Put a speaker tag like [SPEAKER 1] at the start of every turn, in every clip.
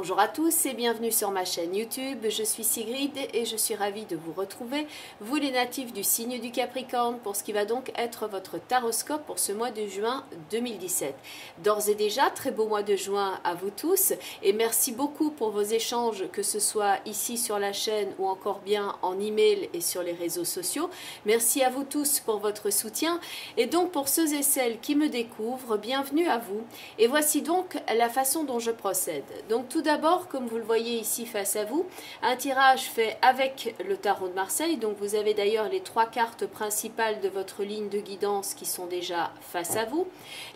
[SPEAKER 1] Bonjour à tous et bienvenue sur ma chaîne YouTube, je suis Sigrid et je suis ravie de vous retrouver, vous les natifs du signe du Capricorne, pour ce qui va donc être votre taroscope pour ce mois de juin 2017. D'ores et déjà, très beau mois de juin à vous tous et merci beaucoup pour vos échanges, que ce soit ici sur la chaîne ou encore bien en email et sur les réseaux sociaux. Merci à vous tous pour votre soutien et donc pour ceux et celles qui me découvrent, bienvenue à vous. Et voici donc la façon dont je procède. Donc tout d'abord, comme vous le voyez ici face à vous, un tirage fait avec le tarot de Marseille. Donc vous avez d'ailleurs les 3 cartes principales de votre ligne de guidance qui sont déjà face à vous.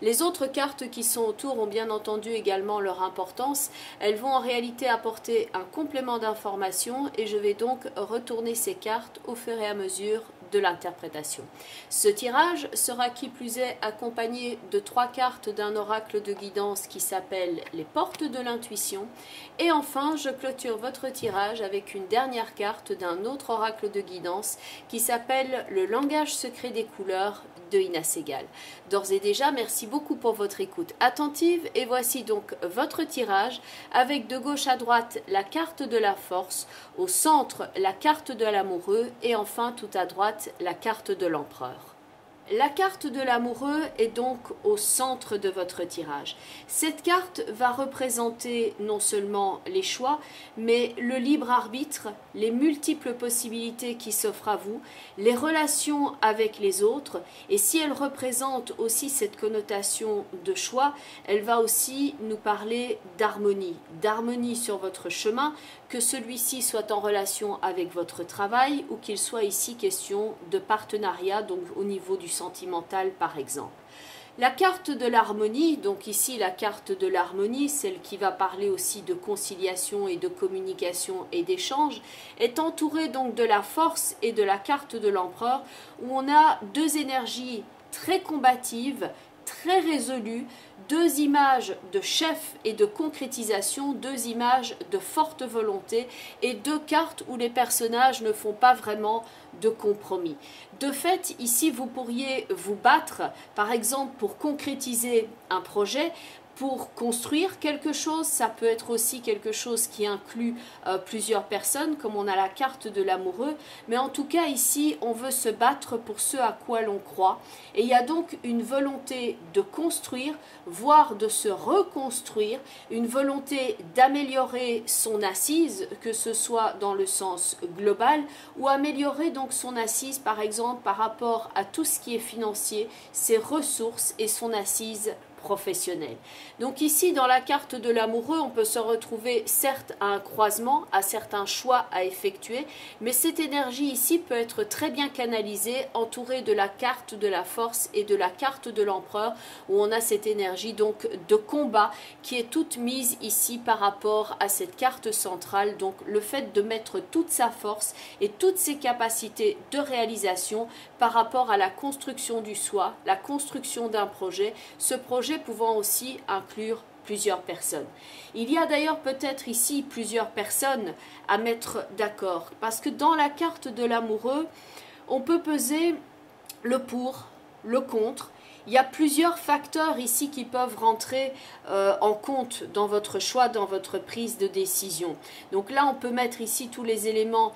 [SPEAKER 1] Les autres cartes qui sont autour ont bien entendu également leur importance. Elles vont en réalité apporter un complément d'information et je vais donc retourner ces cartes au fur et à mesure de l'interprétation. Ce tirage sera qui plus est accompagné de 3 cartes d'un oracle de guidance qui s'appelle les portes de l'intuition. Et enfin, je clôture votre tirage avec une dernière carte d'un autre oracle de guidance qui s'appelle le langage secret des couleurs de Ina Segal. D'ores et déjà, merci beaucoup pour votre écoute attentive et voici donc votre tirage avec de gauche à droite la carte de la force, au centre la carte de l'amoureux et enfin tout à droite la carte de l'empereur. La carte de l'amoureux est donc au centre de votre tirage. Cette carte va représenter non seulement les choix, mais le libre arbitre, les multiples possibilités qui s'offrent à vous, les relations avec les autres. Et si elle représente aussi cette connotation de choix, elle va aussi nous parler d'harmonie sur votre chemin, que celui-ci soit en relation avec votre travail ou qu'il soit ici question de partenariat, donc au niveau du sentimental par exemple. La carte de l'harmonie, donc ici la carte de l'harmonie, celle qui va parler aussi de conciliation et de communication et d'échange, est entourée donc de la force et de la carte de l'empereur où on a deux énergies très combatives, très résolues, deux images de chef et de concrétisation, deux images de forte volonté et deux cartes où les personnages ne font pas vraiment de compromis. De fait, ici, vous pourriez vous battre, par exemple, pour concrétiser un projet, pour construire quelque chose. Ça peut être aussi quelque chose qui inclut plusieurs personnes, comme on a la carte de l'amoureux. Mais en tout cas, ici, on veut se battre pour ce à quoi l'on croit. Et il y a donc une volonté de construire, voire de se reconstruire, une volonté d'améliorer son assise, que ce soit dans le sens global, ou améliorer donc son assise, par exemple, par rapport à tout ce qui est financier, ses ressources et son assise professionnel. Donc ici, dans la carte de l'amoureux, on peut se retrouver certes à un croisement, à certains choix à effectuer, mais cette énergie ici peut être très bien canalisée, entourée de la carte de la force et de la carte de l'empereur, où on a cette énergie donc de combat qui est toute mise ici par rapport à cette carte centrale. Donc le fait de mettre toute sa force et toutes ses capacités de réalisation par rapport à la construction du soi, la construction d'un projet, ce projet pouvant aussi inclure plusieurs personnes. Il y a d'ailleurs peut-être ici plusieurs personnes à mettre d'accord, parce que dans la carte de l'amoureux, on peut peser le pour, le contre. Il y a plusieurs facteurs ici qui peuvent rentrer en compte dans votre choix, dans votre prise de décision. Donc là, on peut mettre ici tous les éléments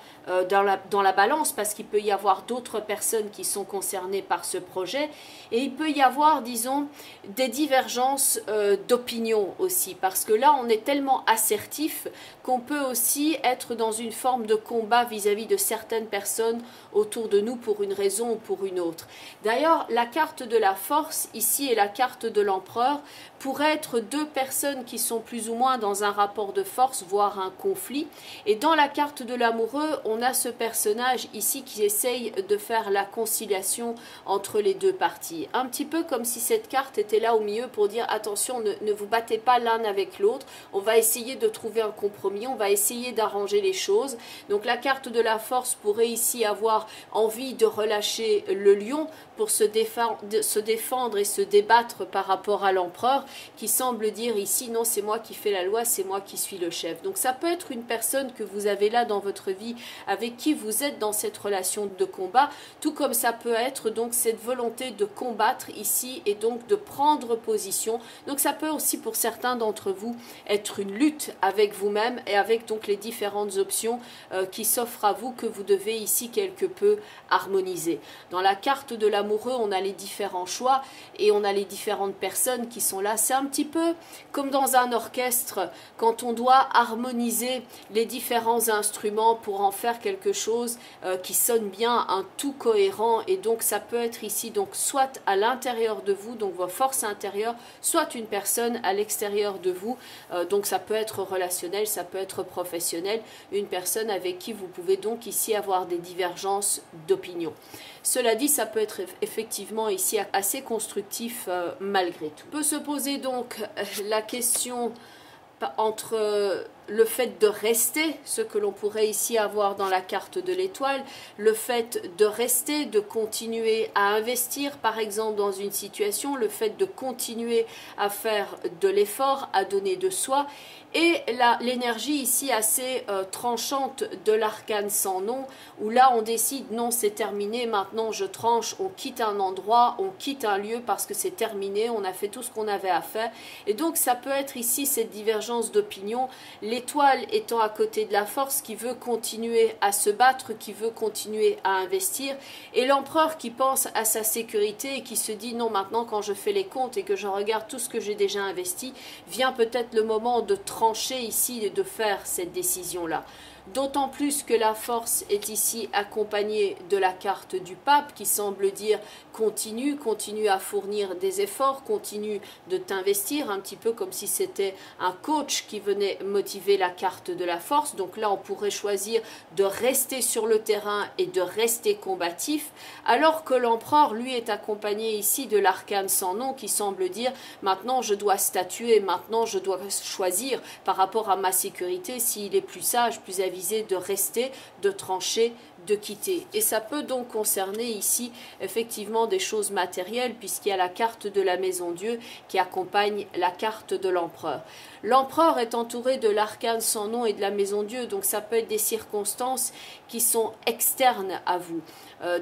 [SPEAKER 1] dans la balance parce qu'il peut y avoir d'autres personnes qui sont concernées par ce projet et il peut y avoir, disons, des divergences d'opinion aussi parce que là, on est tellement assertif qu'on peut aussi être dans une forme de combat vis-à-vis de certaines personnes autour de nous pour une raison ou pour une autre. D'ailleurs, la carte de la force ici et la carte de l'empereur pourraient être deux personnes qui sont plus ou moins dans un rapport de force, voire un conflit. Et dans la carte de l'amoureux, on a ce personnage ici qui essaye de faire la conciliation entre les deux parties. Un petit peu comme si cette carte était là au milieu pour dire attention, ne vous battez pas l'un avec l'autre, on va essayer de trouver un compromis, on va essayer d'arranger les choses. Donc la carte de la force pourrait ici avoir envie de relâcher le lion pour se défendre défendre et se débattre par rapport à l'empereur qui semble dire ici non, c'est moi qui fais la loi, c'est moi qui suis le chef. Donc ça peut être une personne que vous avez là dans votre vie avec qui vous êtes dans cette relation de combat, tout comme ça peut être donc cette volonté de combattre ici et donc de prendre position. Donc ça peut aussi pour certains d'entre vous être une lutte avec vous-même et avec donc les différentes options qui s'offrent à vous que vous devez ici quelque peu harmoniser. Dans la carte de l'amoureux, on a les différents choix et on a les différentes personnes qui sont là. C'est un petit peu comme dans un orchestre quand on doit harmoniser les différents instruments pour en faire quelque chose qui sonne bien, un tout cohérent. Et donc ça peut être ici donc soit à l'intérieur de vous, donc vos forces intérieures, soit une personne à l'extérieur de vous, donc ça peut être relationnel, ça peut être professionnel, une personne avec qui vous pouvez donc ici avoir des divergences d'opinion. Cela dit, ça peut être effectivement ici assez constructif malgré tout. On peut se poser donc la question entre le fait de rester, ce que l'on pourrait ici avoir dans la carte de l'étoile, le fait de rester, de continuer à investir par exemple dans une situation, le fait de continuer à faire de l'effort, à donner de soi, et l'énergie ici assez tranchante de l'arcane sans nom, où là on décide non c'est terminé, maintenant je tranche, on quitte un endroit, on quitte un lieu parce que c'est terminé, on a fait tout ce qu'on avait à faire. Et donc ça peut être ici cette divergence d'opinion, l'étoile étant à côté de la force qui veut continuer à se battre, qui veut continuer à investir, et l'empereur qui pense à sa sécurité et qui se dit non maintenant quand je fais les comptes et que je regarde tout ce que j'ai déjà investi, vient peut-être le moment de trancher ici et de faire cette décision-là. D'autant plus que la force est ici accompagnée de la carte du pape qui semble dire continue à fournir des efforts, continue de t'investir, un petit peu comme si c'était un coach qui venait motiver la carte de la force. Donc là on pourrait choisir de rester sur le terrain et de rester combatif, alors que l'empereur lui est accompagné ici de l'arcane sans nom qui semble dire maintenant je dois statuer, maintenant je dois choisir par rapport à ma sécurité s'il est plus sage, plus avisé de rester, de trancher, de quitter. Et ça peut donc concerner ici effectivement des choses matérielles puisqu'il y a la carte de la maison Dieu qui accompagne la carte de l'empereur. L'empereur est entouré de l'arcane sans nom et de la maison Dieu, donc ça peut être des circonstances qui sont externes à vous.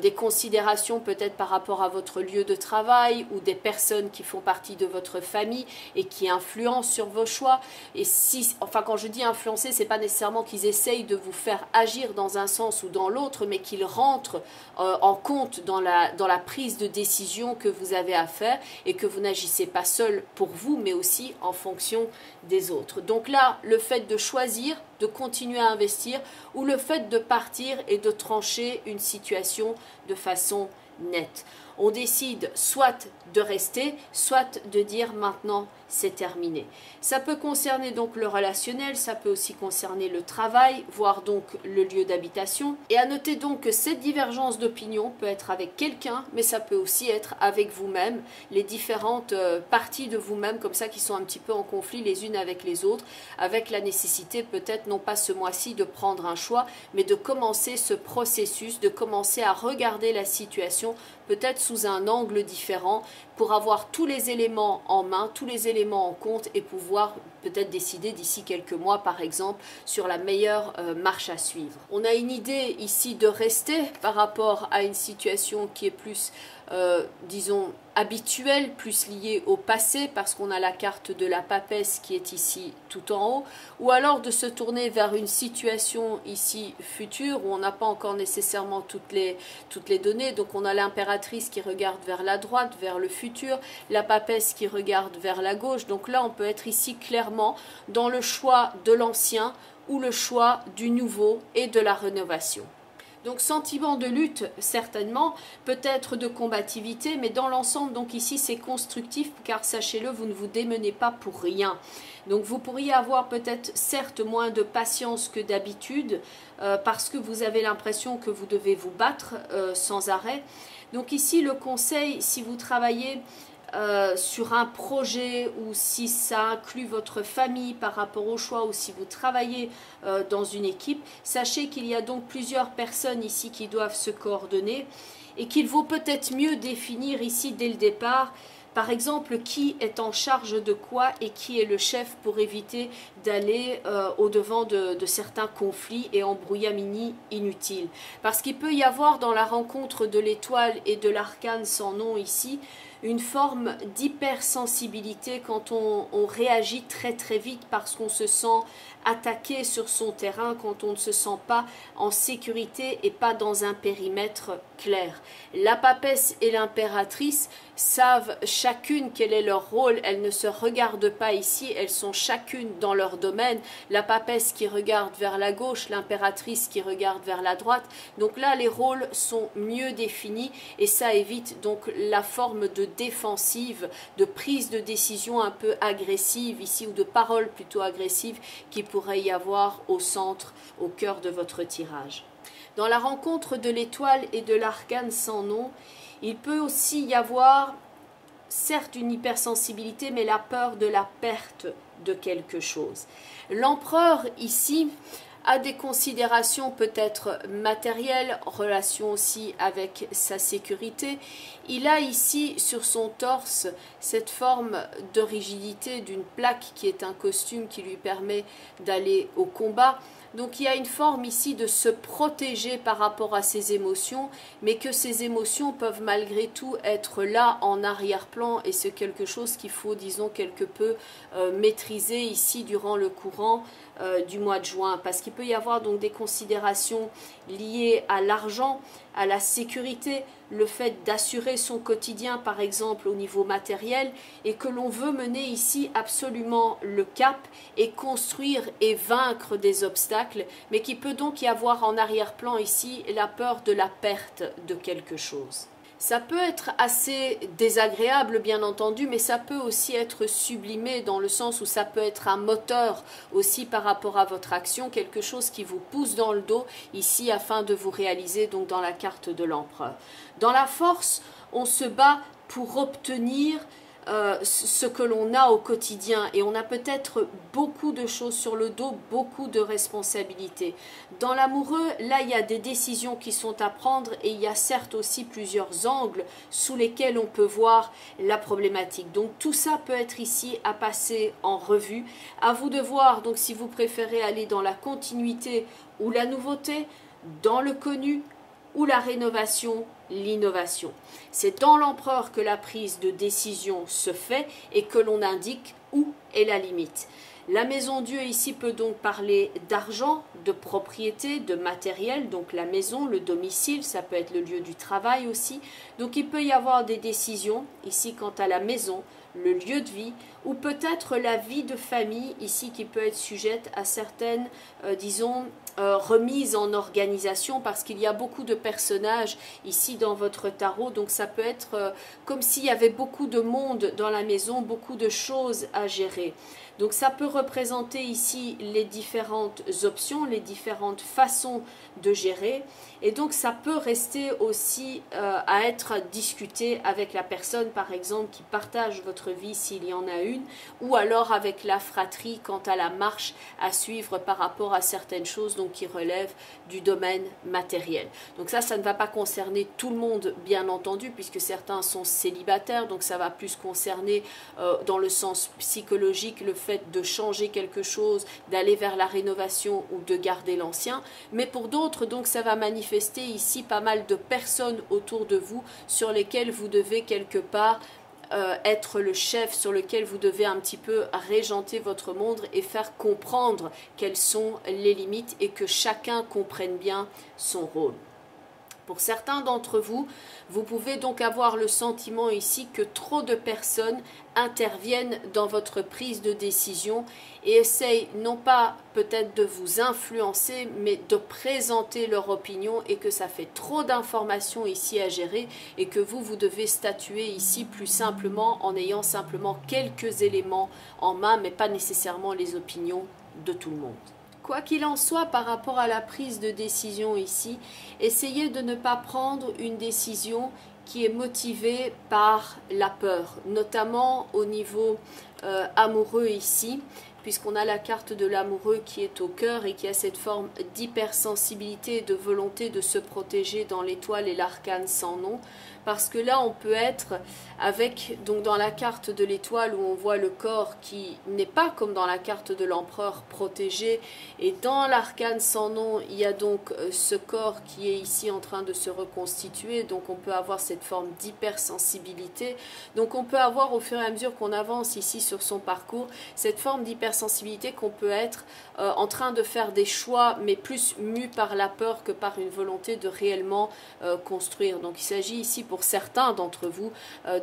[SPEAKER 1] Des considérations peut-être par rapport à votre lieu de travail ou des personnes qui font partie de votre famille et qui influencent sur vos choix. Et si, enfin quand je dis influencer, c'est pas nécessairement qu'ils essayent de vous faire agir dans un sens ou dans l'autre, mais qu'ils rentrent en compte dans la prise de décision que vous avez à faire et que vous n'agissez pas seul pour vous, mais aussi en fonction des autres. Donc là, le fait de choisir, de continuer à investir ou le fait de partir et de trancher une situation de façon nette. On décide soit de rester, soit de dire maintenant c'est terminé. Ça peut concerner donc le relationnel, ça peut aussi concerner le travail, voire donc le lieu d'habitation. Et à noter donc que cette divergence d'opinion peut être avec quelqu'un, mais ça peut aussi être avec vous-même, les différentes parties de vous-même comme ça qui sont un petit peu en conflit les unes avec les autres, avec la nécessité peut-être non pas ce mois-ci de prendre un choix, mais de commencer ce processus, de commencer à regarder la situation peut-être sous un angle différent pour avoir tous les éléments en main, tous les éléments en compte et pouvoir peut-être décider d'ici quelques mois par exemple sur la meilleure marche à suivre. On a une idée ici de rester par rapport à une situation qui est plus disons habituelle, plus liée au passé parce qu'on a la carte de la papesse qui est ici tout en haut, ou alors de se tourner vers une situation ici future où on n'a pas encore nécessairement toutes les données. Donc on a l'impératrice qui regarde vers la droite, vers le futur, la papesse qui regarde vers la gauche. Donc là on peut être ici clairement dans le choix de l'ancien ou le choix du nouveau et de la rénovation. Donc sentiment de lutte certainement, peut-être de combativité, mais dans l'ensemble donc ici c'est constructif car sachez-le, vous ne vous démenez pas pour rien. Donc vous pourriez avoir peut-être certes moins de patience que d'habitude parce que vous avez l'impression que vous devez vous battre sans arrêt. Donc ici le conseil, si vous travaillez sur un projet ou si ça inclut votre famille par rapport au choix ou si vous travaillez dans une équipe, sachez qu'il y a donc plusieurs personnes ici qui doivent se coordonner et qu'il vaut peut-être mieux définir ici dès le départ, par exemple, qui est en charge de quoi et qui est le chef pour éviter d'aller au-devant de certains conflits et embrouillamini inutiles. Parce qu'il peut y avoir dans la rencontre de l'étoile et de l'arcane sans nom ici, une forme d'hypersensibilité quand on réagit très très vite parce qu'on se sent attaqué sur son terrain, quand on ne se sent pas en sécurité et pas dans un périmètre clair. La papesse et l'impératrice savent chacune quel est leur rôle, elles ne se regardent pas ici, elles sont chacune dans leur domaine, la papesse qui regarde vers la gauche, l'impératrice qui regarde vers la droite, donc là les rôles sont mieux définis et ça évite donc la forme de défensive, de prise de décision un peu agressive ici ou de paroles plutôt agressives qui pourrait y avoir au centre, au cœur de votre tirage. Dans la rencontre de l'étoile et de l'arcane sans nom, il peut aussi y avoir certes une hypersensibilité, mais la peur de la perte de quelque chose. L'empereur ici a des considérations peut-être matérielles, en relation aussi avec sa sécurité. Il a ici sur son torse cette forme de rigidité d'une plaque qui est un costume qui lui permet d'aller au combat. Donc il y a une forme ici de se protéger par rapport à ses émotions, mais que ces émotions peuvent malgré tout être là en arrière-plan et c'est quelque chose qu'il faut, disons, quelque peu maîtriser ici durant le courant du mois de juin, parce qu'il peut y avoir donc des considérations liées à l'argent, à la sécurité, le fait d'assurer son quotidien par exemple au niveau matériel et que l'on veut mener ici absolument le cap et construire et vaincre des obstacles, mais qui peut donc y avoir en arrière-plan ici la peur de la perte de quelque chose. Ça peut être assez désagréable bien entendu, mais ça peut aussi être sublimé dans le sens où ça peut être un moteur aussi par rapport à votre action, quelque chose qui vous pousse dans le dos ici afin de vous réaliser donc dans la carte de l'empereur. Dans la force, on se bat pour obtenir ce que l'on a au quotidien et on a peut-être beaucoup de choses sur le dos, beaucoup de responsabilités. Dans l'amoureux, là il y a des décisions qui sont à prendre et il y a certes aussi plusieurs angles sous lesquels on peut voir la problématique. Donc tout ça peut être ici à passer en revue. À vous de voir donc si vous préférez aller dans la continuité ou la nouveauté, dans le connu ou la rénovation, l'innovation. C'est dans l'empereur que la prise de décision se fait et que l'on indique où est la limite. La maison Dieu ici peut donc parler d'argent, de propriété, de matériel, donc la maison, le domicile, ça peut être le lieu du travail aussi. Donc il peut y avoir des décisions ici quant à la maison, le lieu de vie ou peut-être la vie de famille ici qui peut être sujette à certaines, disons, remises en organisation parce qu'il y a beaucoup de personnages ici dans votre tarot, donc ça peut être comme s'il y avait beaucoup de monde dans la maison, beaucoup de choses à gérer. Donc ça peut représenter ici les différentes options, les différentes façons de gérer et donc ça peut rester aussi à être discuté avec la personne par exemple qui partage votre vie s'il y en a une ou alors avec la fratrie quant à la marche à suivre par rapport à certaines choses donc qui relèvent du domaine matériel. Donc ça ne va pas concerner tout le monde bien entendu puisque certains sont célibataires donc ça va plus concerner dans le sens psychologique le fait de changer quelque chose, d'aller vers la rénovation ou de garder l'ancien. Mais pour d'autres, donc, ça va manifester ici pas mal de personnes autour de vous sur lesquelles vous devez quelque part être le chef, sur lequel vous devez un petit peu régenter votre monde et faire comprendre quelles sont les limites et que chacun comprenne bien son rôle. Pour certains d'entre vous, vous pouvez donc avoir le sentiment ici que trop de personnes interviennent dans votre prise de décision et essayent non pas peut-être de vous influencer, mais de présenter leur opinion et que ça fait trop d'informations ici à gérer et que vous devez statuer ici plus simplement en ayant simplement quelques éléments en main, mais pas nécessairement les opinions de tout le monde. Quoi qu'il en soit, par rapport à la prise de décision ici, essayez de ne pas prendre une décision qui est motivé par la peur, notamment au niveau amoureux ici, puisqu'on a la carte de l'amoureux qui est au cœur et qui a cette forme d'hypersensibilité et de volonté de se protéger dans l'étoile et l'arcane sans nom. Parce que là, on peut être avec, donc dans la carte de l'étoile où on voit le corps qui n'est pas comme dans la carte de l'empereur protégé, et dans l'arcane sans nom, il y a donc ce corps qui est ici en train de se reconstituer, donc on peut avoir cette forme d'hypersensibilité. Donc on peut avoir au fur et à mesure qu'on avance ici sur son parcours, cette forme d'hypersensibilité qu'on peut être en train de faire des choix, mais plus mu par la peur que par une volonté de réellement construire. Donc il s'agit ici pour certains d'entre vous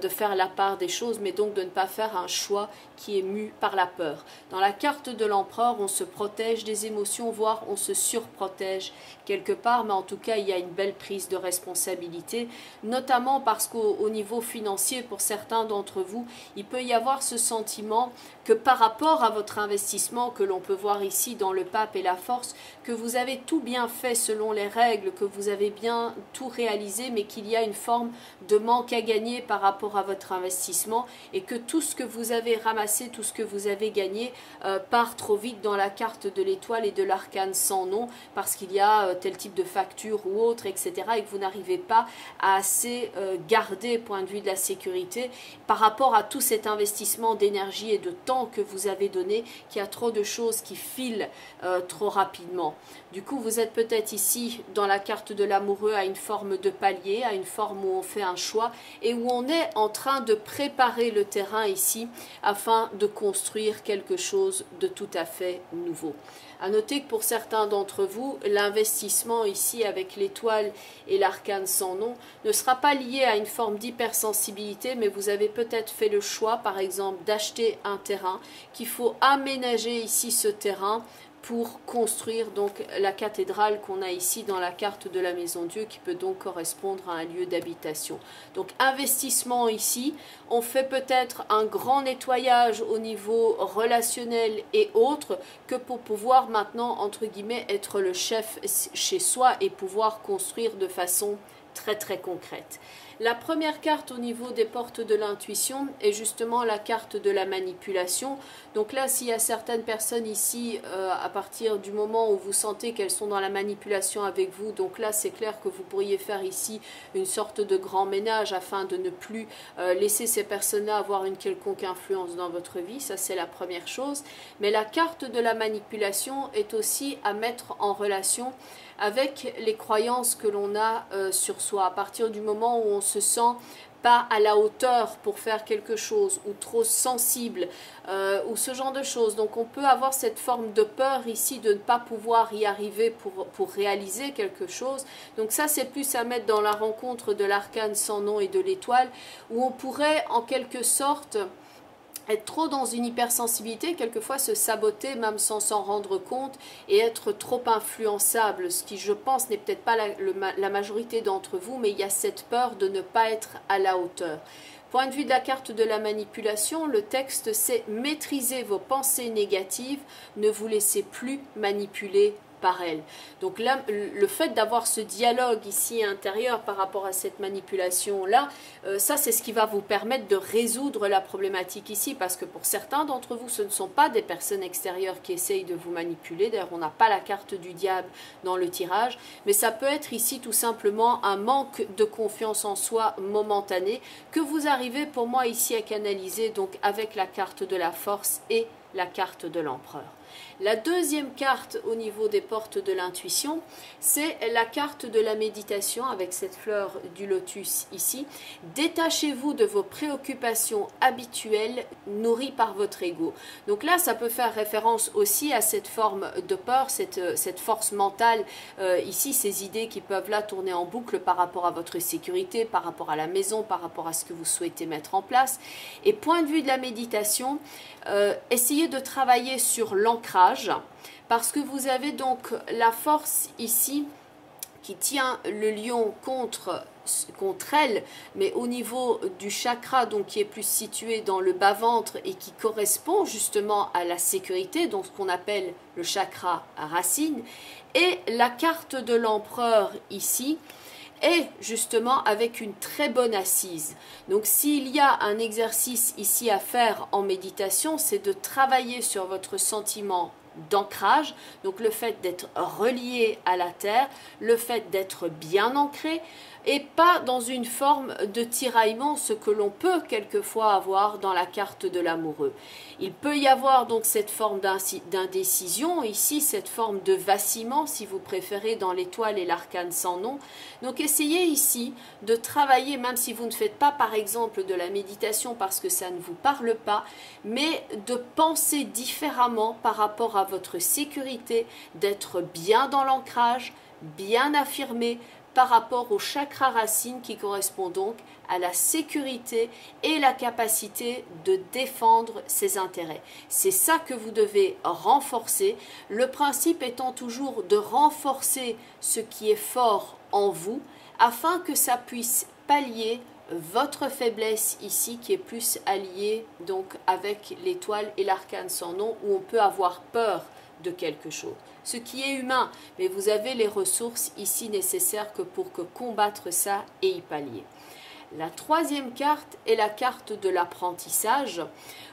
[SPEAKER 1] de faire la part des choses, mais donc de ne pas faire un choix qui est mu par la peur. Dans la carte de l'empereur, on se protège des émotions, voire on se surprotège quelque part, mais en tout cas, il y a une belle prise de responsabilité, notamment parce qu'au niveau financier, pour certains d'entre vous, il peut y avoir ce sentiment que par rapport à votre investissement, que l'on peut voir ici dans le pape et la force, que vous avez tout bien fait selon les règles, que vous avez bien tout réalisé, mais qu'il y a une forme de manque à gagner par rapport à votre investissement et que tout ce que vous avez ramassé, tout ce que vous avez gagné part trop vite dans la carte de l'étoile et de l'arcane sans nom parce qu'il y a tel type de facture ou autre, etc. et que vous n'arrivez pas à assez garder point de vue de la sécurité par rapport à tout cet investissement d'énergie et de temps que vous avez donné, qu'il y a trop de choses qui filent trop rapidement. Du coup, vous êtes peut-être ici dans la carte de l'amoureux à une forme de palier, à une forme où on fait un choix et où on est en train de préparer le terrain ici afin de construire quelque chose de tout à fait nouveau. À noter que pour certains d'entre vous, l'investissement ici avec l'étoile et l'arcane sans nom ne sera pas lié à une forme d'hypersensibilité, mais vous avez peut-être fait le choix, par exemple, d'acheter un terrain, qu'il faut aménager ici ce terrain pour construire donc la cathédrale qu'on a ici dans la carte de la Maison Dieu qui peut donc correspondre à un lieu d'habitation. Donc investissement ici, on fait peut-être un grand nettoyage au niveau relationnel et autres que pour pouvoir maintenant entre guillemets être le chef chez soi et pouvoir construire de façon très concrète. La première carte au niveau des portes de l'intuition est justement la carte de la manipulation. Donc là, s'il y a certaines personnes ici, à partir du moment où vous sentez qu'elles sont dans la manipulation avec vous, donc là, c'est clair que vous pourriez faire ici une sorte de grand ménage afin de ne plus laisser ces personnes-là avoir une quelconque influence dans votre vie. Ça, c'est la première chose. Mais la carte de la manipulation est aussi à mettre en relation avec les croyances que l'on a sur soi. À partir du moment où on se sent pas à la hauteur pour faire quelque chose ou trop sensible ou ce genre de choses. Donc on peut avoir cette forme de peur ici de ne pas pouvoir y arriver pour réaliser quelque chose. Donc ça c'est plus à mettre dans la rencontre de l'arcane sans nom et de l'étoile où on pourrait en quelque sorte être trop dans une hypersensibilité, quelquefois se saboter même sans s'en rendre compte et être trop influençable, ce qui je pense n'est peut-être pas la majorité d'entre vous, mais il y a cette peur de ne pas être à la hauteur. Point de vue de la carte de la manipulation, le texte c'est « Maîtrisez vos pensées négatives, ne vous laissez plus manipuler par elle ». Donc là, le fait d'avoir ce dialogue ici intérieur par rapport à cette manipulation-là, ça c'est ce qui va vous permettre de résoudre la problématique ici, parce que pour certains d'entre vous, ce ne sont pas des personnes extérieures qui essayent de vous manipuler. D'ailleurs, on n'a pas la carte du diable dans le tirage, mais ça peut être ici tout simplement un manque de confiance en soi momentané que vous arrivez pour moi ici à canaliser donc avec la carte de la force et la carte de l'empereur. La deuxième carte au niveau des portes de l'intuition, c'est la carte de la méditation avec cette fleur du lotus ici. Détachez-vous de vos préoccupations habituelles nourries par votre ego. Donc là, ça peut faire référence aussi à cette forme de peur, cette force mentale ici, ces idées qui peuvent là tourner en boucle par rapport à votre sécurité, par rapport à la maison, par rapport à ce que vous souhaitez mettre en place. Et point de vue de la méditation, essayez de travailler sur l'ancrage parce que vous avez donc la force ici qui tient le lion contre elle, mais au niveau du chakra donc qui est plus situé dans le bas-ventre et qui correspond justement à la sécurité, donc ce qu'on appelle le chakra racine, et la carte de l'empereur ici et justement avec une très bonne assise. Donc s'il y a un exercice ici à faire en méditation, c'est de travailler sur votre sentiment d'ancrage, donc le fait d'être relié à la terre, le fait d'être bien ancré et pas dans une forme de tiraillement, ce que l'on peut quelquefois avoir dans la carte de l'amoureux. Il peut y avoir donc cette forme d'indécision, ici cette forme de vacillement si vous préférez dans l'étoile et l'arcane sans nom. Donc essayez ici de travailler, même si vous ne faites pas par exemple de la méditation parce que ça ne vous parle pas, mais de penser différemment par rapport à votre sécurité, d'être bien dans l'ancrage, bien affirmé, par rapport au chakra racine qui correspond donc à la sécurité et la capacité de défendre ses intérêts. C'est ça que vous devez renforcer, le principe étant toujours de renforcer ce qui est fort en vous afin que ça puisse pallier votre faiblesse ici qui est plus alliée donc avec l'étoile et l'arcane sans nom où on peut avoir peur de quelque chose, ce qui est humain, mais vous avez les ressources ici nécessaires pour combattre ça et y pallier. La troisième carte est la carte de l'apprentissage,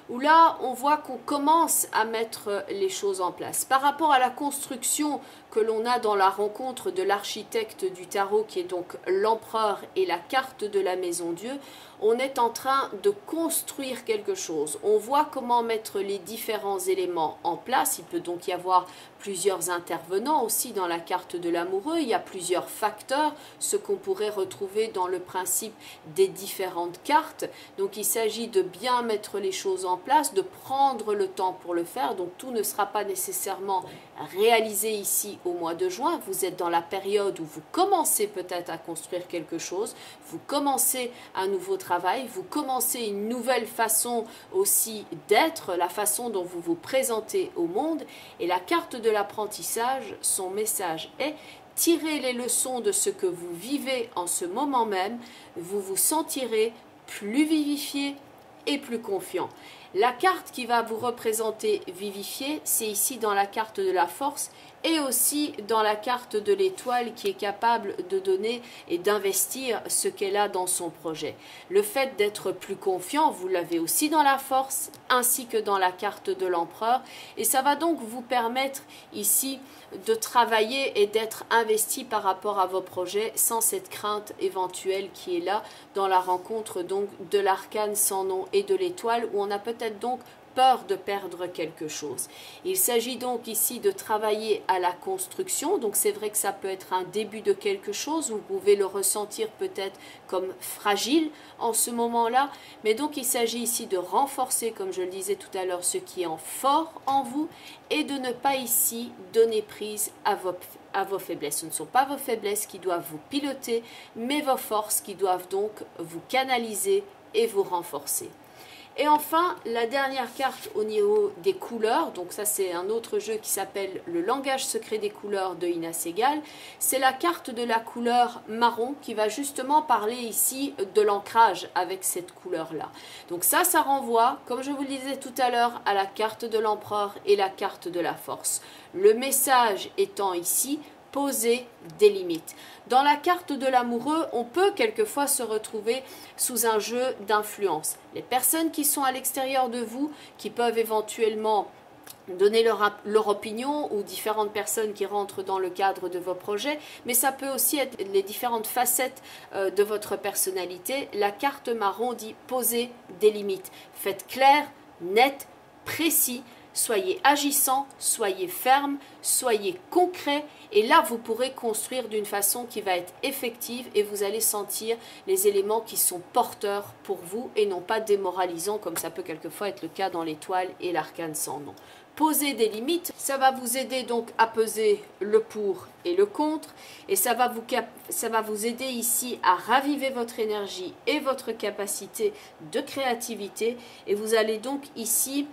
[SPEAKER 1] où là on voit qu'on commence à mettre les choses en place. Par rapport à la construction que l'on a dans la rencontre de l'architecte du tarot, qui est donc l'empereur et la carte de la maison Dieu, on est en train de construire quelque chose. On voit comment mettre les différents éléments en place. Il peut donc y avoir plusieurs intervenants aussi dans la carte de l'amoureux. Il y a plusieurs facteurs, ce qu'on pourrait retrouver dans le principe des différentes cartes. Donc il s'agit de bien mettre les choses en place, de prendre le temps pour le faire. Donc tout ne sera pas nécessairement réalisé ici au mois de juin. Vous êtes dans la période où vous commencez peut-être à construire quelque chose, vous commencez un nouveau travail, vous commencez une nouvelle façon aussi d'être, la façon dont vous vous présentez au monde. Et la carte de l'apprentissage, son message est: tirez les leçons de ce que vous vivez en ce moment même, vous vous sentirez plus vivifié et plus confiant. La carte qui va vous représenter vivifié, c'est ici dans la carte de la force et aussi dans la carte de l'étoile qui est capable de donner et d'investir ce qu'elle a dans son projet. Le fait d'être plus confiant, vous l'avez aussi dans la force ainsi que dans la carte de l'empereur, et ça va donc vous permettre ici de travailler et d'être investi par rapport à vos projets sans cette crainte éventuelle qui est là dans la rencontre donc de l'arcane sans nom et de l'étoile, où on a peut-être donc peur de perdre quelque chose. Il s'agit donc ici de travailler à la construction, donc c'est vrai que ça peut être un début de quelque chose, vous pouvez le ressentir peut-être comme fragile en ce moment-là, mais donc il s'agit ici de renforcer, comme je le disais tout à l'heure, ce qui est en fort en vous et de ne pas ici donner prise à vos faiblesses. Ce ne sont pas vos faiblesses qui doivent vous piloter, mais vos forces qui doivent donc vous canaliser et vous renforcer. Et enfin, la dernière carte au niveau des couleurs, donc ça c'est un autre jeu qui s'appelle le langage secret des couleurs de Ina Segal, c'est la carte de la couleur marron qui va justement parler ici de l'ancrage avec cette couleur-là. Donc ça renvoie, comme je vous le disais tout à l'heure, à la carte de l'empereur et la carte de la force. Le message étant ici: poser des limites. Dans la carte de l'amoureux, on peut quelquefois se retrouver sous un jeu d'influence. Les personnes qui sont à l'extérieur de vous, qui peuvent éventuellement donner leur opinion, ou différentes personnes qui rentrent dans le cadre de vos projets, mais ça peut aussi être les différentes facettes de votre personnalité. La carte marron dit: posez des limites. Faites clair, net, précis. Soyez agissant, soyez ferme, soyez concret, et là vous pourrez construire d'une façon qui va être effective et vous allez sentir les éléments qui sont porteurs pour vous et non pas démoralisants comme ça peut quelquefois être le cas dans l'étoile et l'arcane sans nom. Poser des limites, ça va vous aider donc à peser le pour et le contre, et ça va vous aider ici à raviver votre énergie et votre capacité de créativité, et vous allez donc ici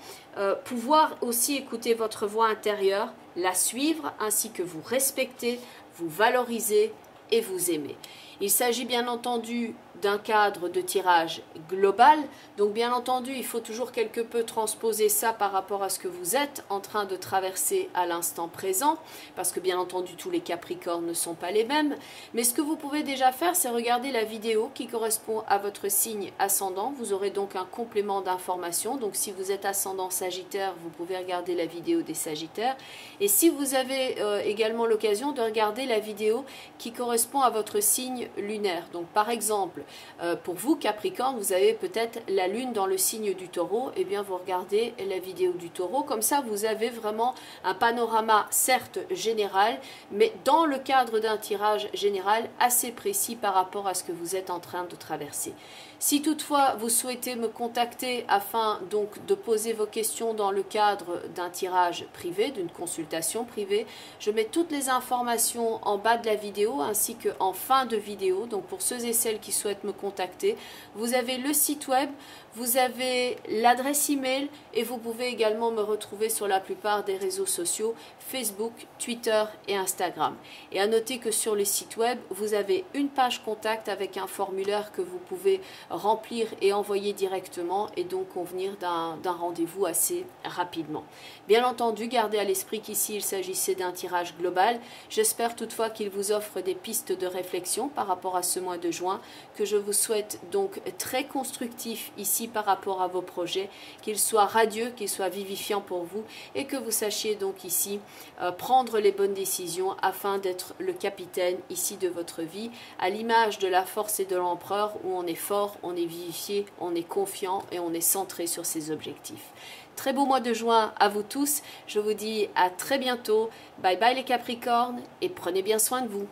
[SPEAKER 1] pouvoir aussi écouter votre voix intérieure, la suivre, ainsi que vous respecter, vous valoriser et vous aimer. Il s'agit bien entendu d'un cadre de tirage global. Donc bien entendu, il faut toujours quelque peu transposer ça par rapport à ce que vous êtes en train de traverser à l'instant présent, parce que bien entendu, tous les Capricornes ne sont pas les mêmes. Mais ce que vous pouvez déjà faire, c'est regarder la vidéo qui correspond à votre signe ascendant. Vous aurez donc un complément d'information. Donc si vous êtes ascendant Sagittaire, vous pouvez regarder la vidéo des Sagittaires. Et si vous avez également l'occasion de regarder la vidéo qui correspond à votre signe lunaire. Donc par exemple, pour vous Capricorne, vous avez peut-être la lune dans le signe du Taureau, et bien vous regardez la vidéo du Taureau, comme ça vous avez vraiment un panorama certes général, mais dans le cadre d'un tirage général assez précis par rapport à ce que vous êtes en train de traverser. Si toutefois vous souhaitez me contacter afin donc de poser vos questions dans le cadre d'un tirage privé, d'une consultation privée, je mets toutes les informations en bas de la vidéo ainsi qu'en fin de vidéo. Donc pour ceux et celles qui souhaitent me contacter, vous avez le site web, vous avez l'adresse email et vous pouvez également me retrouver sur la plupart des réseaux sociaux, Facebook, Twitter et Instagram. Et à noter que sur le site web, vous avez une page contact avec un formulaire que vous pouvez remplir et envoyer directement et donc convenir d'un rendez-vous assez rapidement. Bien entendu, gardez à l'esprit qu'ici il s'agissait d'un tirage global. J'espère toutefois qu'il vous offre des pistes de réflexion par rapport à ce mois de juin, que je vous souhaite donc très constructif ici par rapport à vos projets, qu'ils soient radieux, qu'ils soient vivifiants pour vous et que vous sachiez donc ici prendre les bonnes décisions afin d'être le capitaine ici de votre vie, à l'image de la force et de l'empereur où on est fort, on est vivifié, on est confiant et on est centré sur ses objectifs. Très beau mois de juin à vous tous, je vous dis à très bientôt, bye bye les Capricornes et prenez bien soin de vous.